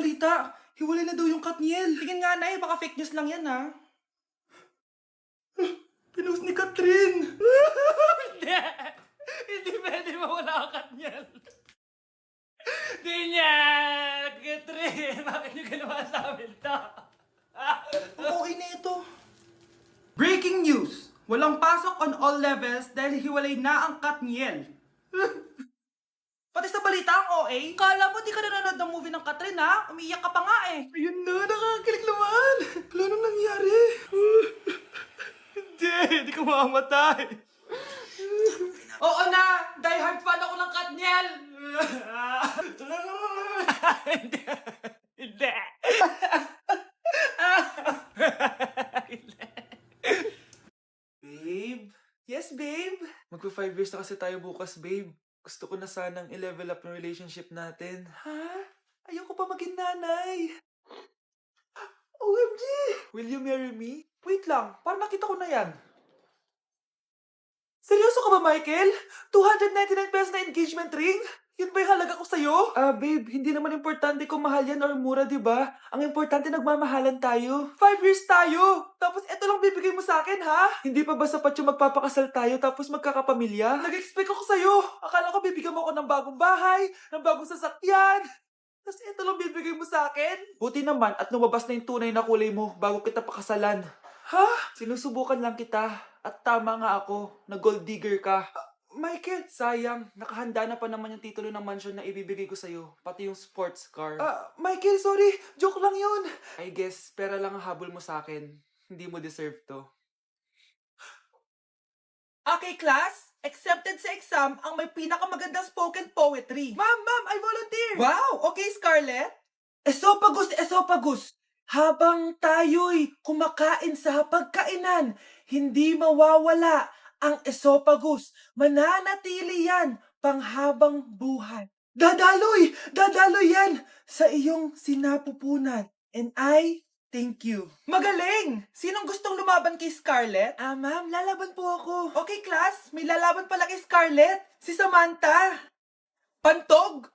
balita. Hiwalay na daw yung Katniel. Tingin nga, Nay. Baka fake news lang yan, ha? Pinost ni Catherine. Hindi! Hindi pwede mawala ang Katniel. Hindi niya! Catherine, bakit niyo ginawa sa amin to? Okay na ito. Breaking news! Walang pasok on all levels dahil hiwalay na ang Katniel. Pati sa balita ang OA, kala mo di ka nanonood ng movie ng Catherine ha? Umiiyak ka pa nga eh. Ayun na, nakakakilig naman. Wala nang nangyari. Hindi ka mamamatay. Oo na, die hard fan ako ng Katniel. Hindi! Hindi! Babe? Yes, babe? Magpa 5 years na kasi tayo bukas, babe. Gusto ko na sanang i-level up yung relationship natin. Ha? Ayoko pa maging nanay. OMG! Will you marry me? Wait lang, parang nakita ko na yan. Seryoso ka ba, Michael? 299 pesos na engagement ring? Yun ba yung halaga ko sa'yo? Babe, hindi naman importante kung mahal yan or mura, di ba? Ang importante, nagmamahalan tayo. 5 years tayo! Tapos eto lang bibigay mo sa akin, ha? Hindi pa ba sapat yung magpapakasal tayo tapos magkakapamilya? Nag-expect ako sa'yo. Akala ko bibigyan mo ako ng bagong bahay, ng bagong sasakyan. Tapos eto lang bibigay mo sa akin? Buti naman at lumabas na yung tunay na kulay mo bago kita pakasalan. Ha? Sinusubukan lang kita. At tama nga ako, na gold digger ka. Michael, sayang. Nakahanda na pa naman yung titulo ng mansion na ibibigay ko sa'yo. Pati yung sports car. Michael, sorry. Joke lang yun. I guess, pera lang ang habol mo sa akin. Hindi mo deserve to. Okay, class. Accepted sa exam ang may pinakamagandang spoken poetry. Ma'am, I volunteer. Wow, okay, Scarlett. Esophagus. Habang tayo'y kumakain sa pagkainan, hindi mawawala ang esophagus. Mananatili yan panghabang buhay. Dadaloy yan sa iyong sinapupunan. And I thank you. Magaling! Sinong gustong lumaban kay Scarlett? Ma'am, lalaban po ako. Okay, class. May lalaban pala kay Scarlett. Si Samantha. Pantog.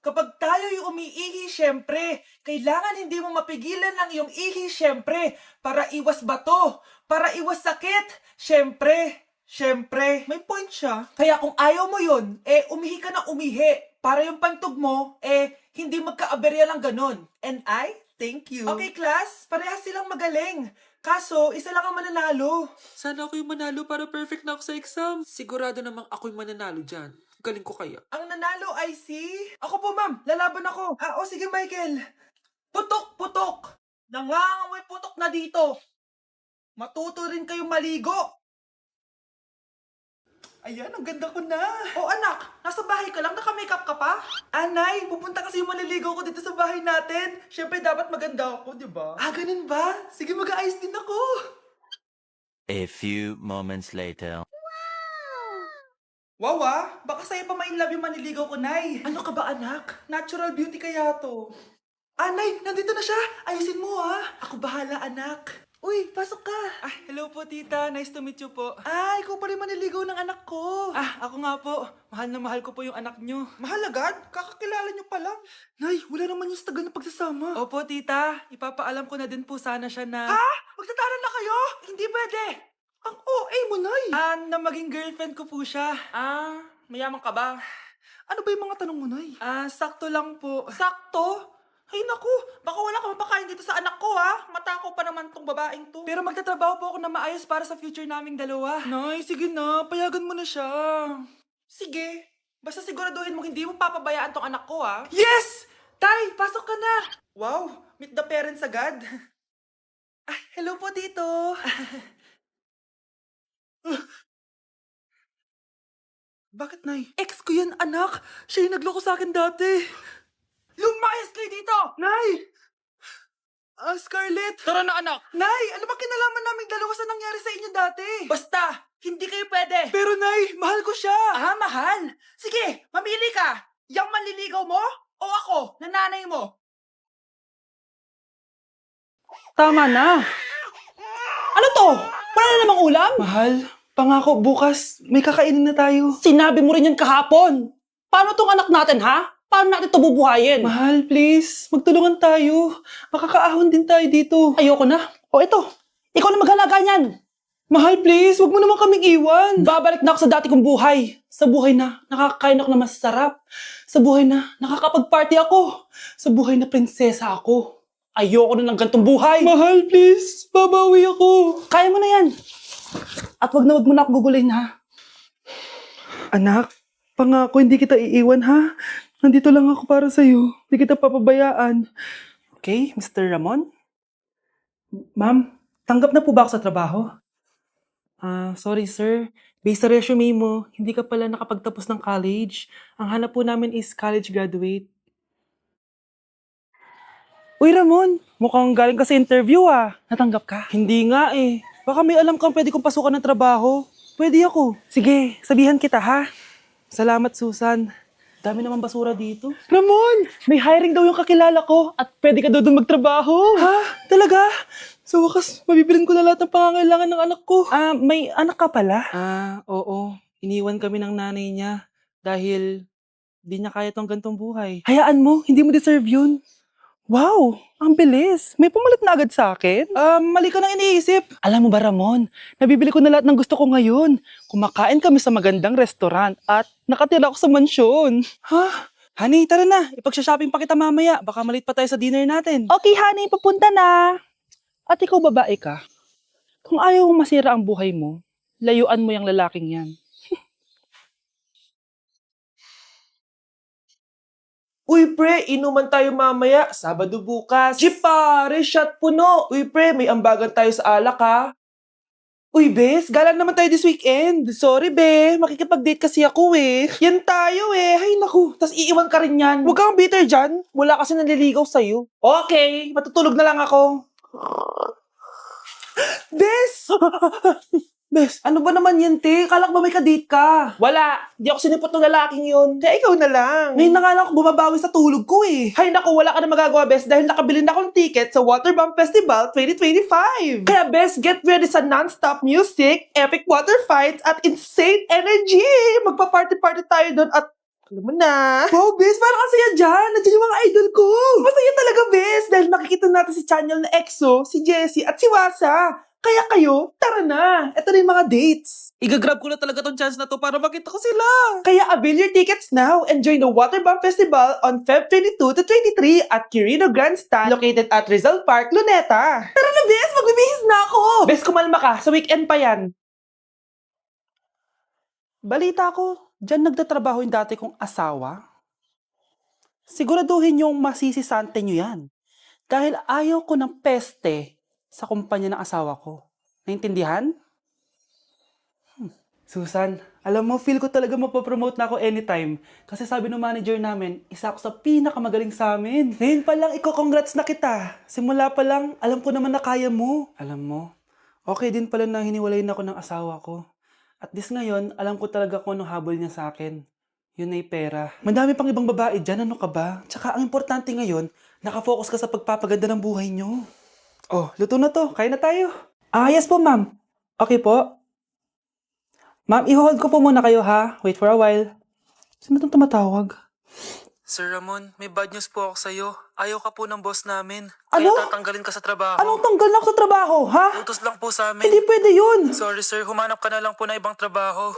Kapag tayo'y umiihi, syempre, kailangan hindi mo mapigilan ang iyong ihi, syempre, para iwas bato, para iwas sakit, syempre, may point siya. Kaya kung ayaw mo yun, umihi ka na umihi, para yung pantog mo, hindi magkaaberya lang ganun. And I thank you. Okay, class, parehas silang magaling. Kaso, isa lang ang mananalo. Sana ako yung manalo para perfect na ako sa exam. Sigurado namang ako yung mananalo dyan. Galing ko kaya. Ang nanalo ay si... Ako po, ma'am. Lalaban ako. Sige, Michael. Putok. Nangangamoy putok na dito. Matuto rin kayong maligo. Ayan, ang ganda ko na. Anak, nasa bahay ka lang, naka-makeup ka pa? Anay, pupunta kasi yung maliligo ko dito sa bahay natin. Siyempre, dapat maganda ako, di ba? Ganun ba? Sige, mag-aayos din ako. A few moments later. Wow, baka sa'yo pa ma-inlove yung maniligaw ko, Nay. Ano ka ba, anak? Natural beauty kaya to. Nay, nandito na siya. Ayusin mo, Ako bahala, anak. Uy, pasok ka. Hello po, tita. Nice to meet you po. Ikaw pa rin maniligaw ng anak ko. Ako nga po. Mahal na mahal ko po yung anak nyo. Mahal agad? Kakakilala nyo pa lang. Nay, wala naman yung tagal na pagsasama. Opo, tita. Ipapaalam ko na din po sana siya na... Magtataran na kayo? Hindi pwede. Ang OA mo, Nay. Na maging girlfriend ko po siya. Mayaman ka ba? Ano ba yung mga tanong mo, Nay? Sakto lang po. Sakto? Ay naku, baka wala ka mapakain dito sa anak ko, Matakaw pa naman tong babaeng to. Pero magtatrabaho po ako na maayos para sa future naming dalawa. Nay, sige na. Payagan mo na siya. Sige. Basta siguraduhin mo hindi mo papabayaan tong anak ko, Yes! Tay, pasok ka na. Wow, meet the parents agad. Hello po, tito. Bakit, Nay? Ex ko yan, anak. Siya yung nagloko sa akin dati. Lumayas kayo dito! Nay! Scarlett! Tara na, anak! Nay! Ano ba kinalaman naming dalawa sa nangyari sa inyo dati? Basta! Hindi kayo pwede! Pero, Nay! Mahal ko siya! Mahal? Sige! Mamili ka! Yang manliligaw mo? O ako, na nanay mo? Tama na. Ano to? Wala na namang ulam? Mahal, pangako bukas may kakainin na tayo. Sinabi mo rin yan kahapon. Paano tong anak natin, ha? Paano natin ito bubuhayin? Mahal, please. Magtulungan tayo. Makakaahon din tayo dito. Ayoko na. O ito, ikaw na maghalaga niyan. Mahal, please. Huwag mo naman kaming iwan. Babalik na ako sa dati kong buhay. Sa buhay na nakakain ako na masarap. Sa buhay na nakakapag-party ako. Sa buhay na prinsesa ako. Ayoko na ng gantong buhay. Mahal, please. Babawi ako. Kaya mo na yan. At wag mo na ako gugulin, ha? Anak, pangako hindi kita iiwan, ha? Nandito lang ako para sa'yo. Hindi kita papabayaan. Okay, Mr. Ramon? Ma'am, tanggap na po ba ako sa trabaho? Sorry sir. Based sa resume mo, hindi ka pala nakapagtapos ng college. Ang hanap po namin is college graduate. Uy Ramon, mukhang galing ka sa interview ah. Natanggap ka? Hindi nga eh. Baka may alam kang pwede kong pasukan ng trabaho. Pwede ako. Sige, sabihan kita ha. Salamat Susan. Dami naman basura dito. Ramon! May hiring daw yung kakilala ko at pwede ka daw doon magtrabaho. Ha? Talaga? Sa wakas, mabibilin ko na lahat ng pangangailangan ng anak ko. May anak ka pala? Oo. Iniwan kami ng nanay niya dahil di niya kaya tong gantong buhay. Hayaan mo, hindi mo deserve yun. Wow, ang bilis. May pumalit na agad sa akin? Mali ka nang iniisip. Alam mo ba Ramon, nabibili ko na lahat ng gusto ko ngayon. Kumakain kami sa magandang restaurant at nakatira ako sa mansyon. Ha? Honey, tara na. Ipag-shopping pa kita mamaya. Baka malit pa tayo sa dinner natin. Okay, honey. Papunta na. At ikaw babae ka. Kung ayaw mong masira ang buhay mo, layuan mo yung lalaking yan. Uy, pre, inuman tayo mamaya. Sabado bukas. Jeep, pare, shot puno. Uy, pre, may ambagan tayo sa alak, ha? Uy, bes, galang naman tayo this weekend. Sorry, be. Makikipag-date kasi ako, eh. Yan tayo, eh. Ay, naku. Tas iiwan ka rin yan. Huwag kang bitter dyan. Wala kasi naliligaw sa'yo. Okay, matutulog na lang ako. Bes! Bes, ano ba naman yan, te? Kala ko ba may kadate ka? Wala. Di ako sinipot ng lalaking yun. Kaya ikaw na lang. Ngayon na nga lang ako bumabawi sa tulog ko eh. Hay naku, wala ka na magagawa, Bes, dahil nakabili na akong ticket sa Waterbomb Festival 2025. Kaya, Bes, get ready sa non-stop music, epic water fights, at insane energy. Magpa-party-party tayo doon at alam mo na. Wow, Bes, parang kasaya dyan. Nandiyan yung mga idol ko. Masaya talaga, Bes, dahil makikita natin si Channel na EXO, si Jessie, at si Wasa. Kaya kayo, tara na. Ito na yung mga dates. Igagrab ko na talaga tong chance na to para makita ko sila. Kaya avail your tickets now and join the Waterbomb Festival on Feb 22 to 23 at Quirino Grandstand located at Rizal Park, Luneta. Tara na, Bes! Magbibihis na ako! Bes, kumalma ka. Sa weekend pa yan. Balita ko, dyan nagtatrabaho yung dati kong asawa. Siguraduhin yung masisisante nyo yan. Dahil ayaw ko ng peste sa kumpanya ng asawa ko. Naintindihan? Susan, alam mo, feel ko talaga mapapromote na ako anytime. Kasi sabi ng manager namin, isa ako sa pinakamagaling sa amin. Ngayon pa lang, congrats na kita. Simula pa lang, alam ko naman na kaya mo. Alam mo, okay din pala na hiniwalayin ako ng asawa ko. At this ngayon, alam ko talaga kung anong habol niya sa akin. Yun ay pera. Madami pang ibang babae dyan, ano ka ba? Tsaka ang importante ngayon, nakafocus ka sa pagpapaganda ng buhay nyo. Oh, luto na to. Kain na tayo. Yes po, ma'am. Okay po. Ma'am, i-hold ko po muna kayo, ha? Wait for a while. Sino itong tumatawag? Sir Ramon, may bad news po ako sa'yo. Ayaw ka po ng boss namin. Ano? Kaya tatanggalin ka sa trabaho. Anong tanggal na ako sa trabaho, ha? Utos lang po sa amin. Hindi pwede yun. Sorry sir, humanap ka na lang po na ibang trabaho.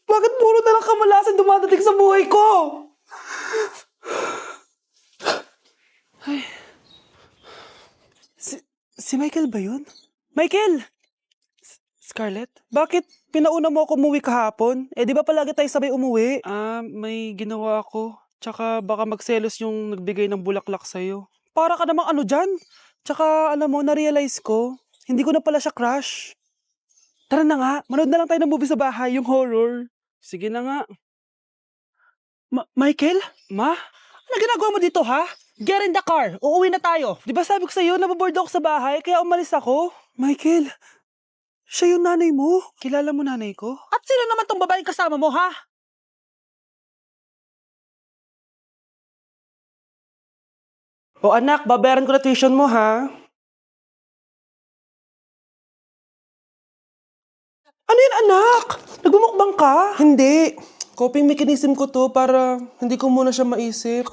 Bakit puro na lang kamalasan dumadating sa buhay ko? Ay. Si Michael ba yun? Michael! Scarlett? Bakit pinauna mo ako umuwi kahapon? Eh di ba palagi tayo sabay umuwi? May ginawa ako. Tsaka baka magselos yung nagbigay ng bulaklak sa'yo. Para ka namang ano dyan? Tsaka alam mo, na-realize ko, hindi ko na pala siya crush. Tara na nga, manood na lang tayo ng movie sa bahay, yung horror. Sige na nga. Michael? Ma? Ano ginagawa mo dito, ha? Get in the car. Uuwi na tayo. Di ba sabi ko sa'yo, nababoard ako sa bahay, kaya umalis ako? Michael, siya yung nanay mo? Kilala mo nanay ko? At sino naman tong babaeng kasama mo, ha? O anak, babayaran ko na tuition mo, ha? Ano yan, anak? Nagmumukbang ka? Hindi. coping mechanism ko to para hindi ko muna siya maisip.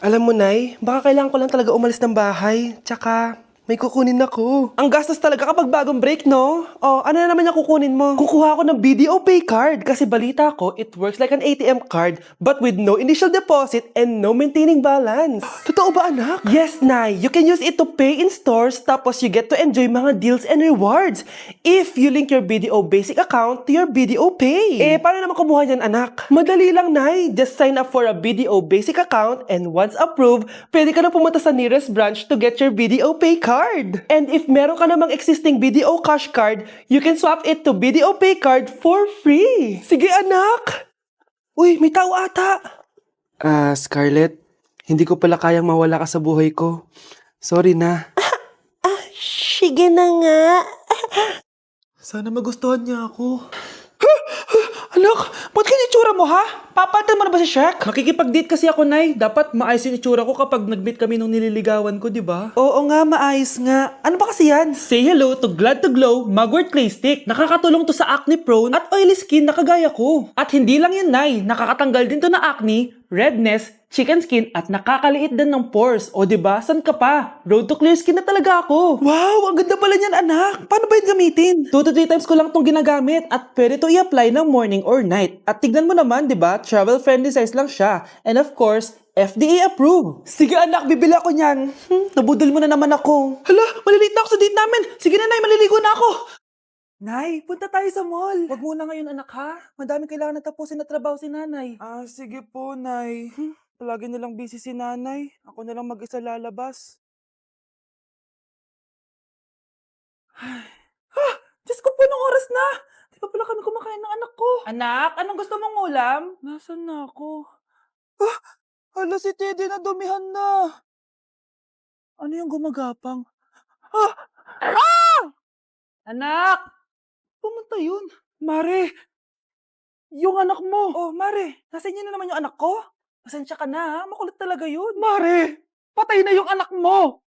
Alam mo, Nay, baka kailangan ko lang talaga umalis ng bahay. Tsaka, may kukunin ako. Ang gastos talaga kapag bagong break, no? Oh, ano na naman yung kukunin mo? Kukuha ako ng BDO Pay card kasi balita ko, it works like an ATM card but with no initial deposit and no maintaining balance. Totoo ba, anak? Yes, Nay. You can use it to pay in stores tapos you get to enjoy mga deals and rewards if you link your BDO Basic account to your BDO Pay. Eh, paano naman kumuha yan, anak? Madali lang, Nay. Just sign up for a BDO Basic account and once approved, pwede ka na pumunta sa nearest branch to get your BDO Pay card. And if meron ka namang existing BDO Cash card, you can swap it to BDO Pay card for free. Sige, anak! Uy, may tao ata! Scarlett, hindi ko pala kayang mawala ka sa buhay ko. Sorry na. Sige na nga. Sana magustuhan niya ako. Anak, ba't kaya itsura mo, ha? Papalitan mo na ba si Shaq? Makikipag-date kasi ako, Nay. Dapat maayos yung itsura ko kapag nag-meet kami nung nililigawan ko, di ba? Oo nga, maayos nga. Ano ba kasi yan? Say hello to Glad to Glow Mugwort Clay Stick. Nakakatulong to sa acne prone at oily skin na kagaya ko. At hindi lang yun, Nay. Nakakatanggal din to na acne, redness, chicken skin at nakakaliit din ng pores. O diba, san ka pa? Road to clear skin na talaga ako. Wow, ang ganda pala niyan, anak. Paano ba yun gamitin? 2 to 3 times ko lang tong ginagamit at pwede to i-apply ng morning or night. At tignan mo naman, diba, travel friendly size lang siya. And of course, FDA approved. Sige anak, bibili ako niyan. Nabudol mo na naman ako. Hala, malilate na ako sa date namin. Sige na, Nay, maliligo na ako. Nay, punta tayo sa mall. Wag muna ngayon, anak, ha? Madami kailangan na tapusin na trabaho si nanay. Sige po, Nay. Palagi nilang busy si nanay. Ako na lang mag-isa lalabas. Diyos ko po, nung oras na. Di pa pala kami kumakain ng anak ko. Anak, anong gusto mong ulam? Nasaan na ako? Hala, si Teddy na dumihan na. Ano yung gumagapang? Anak! Pumunta yun. Mare! Yung anak mo! Oh, Mare! Nasa inyo na naman yung anak ko? Pasensya ka na, ha? Makulit talaga yun. Mare! Patay na yung anak mo!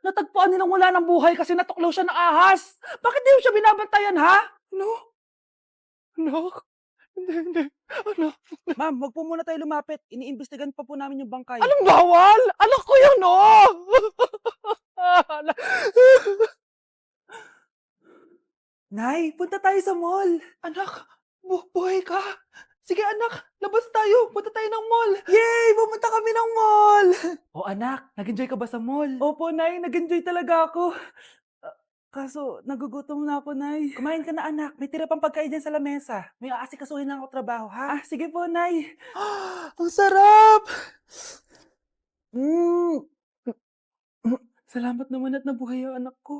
Natagpuan nilang wala ng buhay kasi natuklaw siya ng ahas! Bakit di mo siya binabantayan, ha? Ano? Anak? Hindi. Anak? Ma'am, wag po muna tayo lumapit. Iniimbestigan pa po namin yung bangkay. Anong bawal? Anak ko yun, oh! Nay, punta tayo sa mall. Anak, buhay ka. Sige anak, labas tayo. Punta tayo ng mall. Yay! Pumunta kami ng mall. O anak, nag-enjoy ka ba sa mall? Opo, Nay. Nag-enjoy talaga ako. Kaso, nagugutom na ako, Nay. Kumain ka na, anak. May tira pang pagkain dyan sa lamesa. May aasikasuhin lang ako trabaho, ha? Sige po, Nay. Ang sarap! Salamat naman at nabuhay ang anak ko.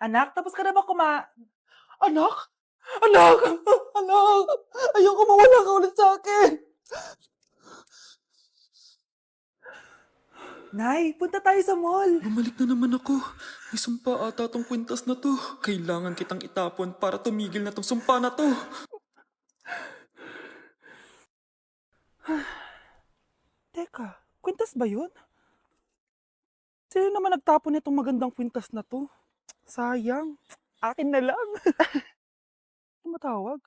Anak, tapos ka na ba Anak? Anak! Anak! Ayoko mawala ka ulit sa akin! Nay, punta tayo sa mall. Bumalik na naman ako. May sumpa ata tong kwintas na to. Kailangan kitang itapon para tumigil na tong sumpa na to. Teka, kwintas ba yun? Sino naman nagtapon itong magandang kwintas na to? Sayang. Akin na lang. Tumatawag.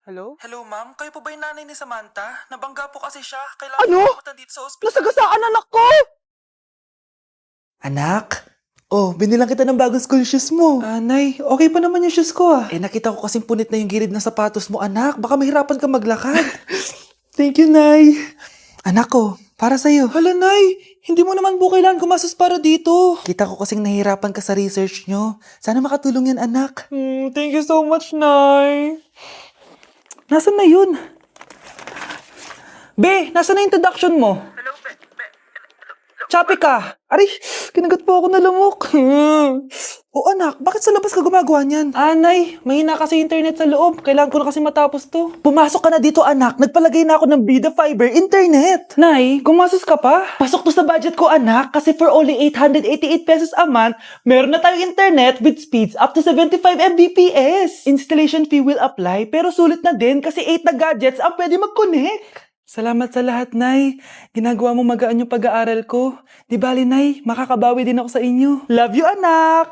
Hello? Hello, ma'am. Kayo po ba yung nanay ni Samantha? Nabangga po kasi siya. Kailangan Ano? pumunta dito sa ospital. Nasagasaan anak ko! Anak? Oh, binilang kita ng bagong school shoes mo. Nay, okay pa naman yung shoes ko ah. Eh, nakita ko kasing punit na yung gilid ng sapatos mo, anak. Baka mahirapan ka maglakad. Thank you, Nay. Anak ko, para sa'yo. Hala, Nay. Hindi mo naman po kailangan gumastos para dito. Kita ko kasing nahihirapan ka sa research nyo. Sana makatulong yan, anak. Thank you so much, Nay. Nasaan na yun? Be, nasaan na introduction mo? Hello, Be. Choppy ka. Aray, kinagat po ako na lamok. O anak, bakit sa labas ka gumagawa niyan? Nay, mahina kasi internet sa loob. Kailangan ko na kasi matapos to. Pumasok ka na dito, anak. Nagpalagay na ako ng Bida Fiber Internet. Nay, gumasos ka pa? Pasok to sa budget ko, anak. Kasi for only 888 pesos a month, meron na tayong internet with speeds up to 75 Mbps. Installation fee will apply, pero sulit na din kasi 8 na gadgets ang pwede mag-connect. Salamat sa lahat, Nay. Ginagawa mo magaan yung pag-aaral ko. Di bali, Nay, makakabawi din ako sa inyo. Love you, anak!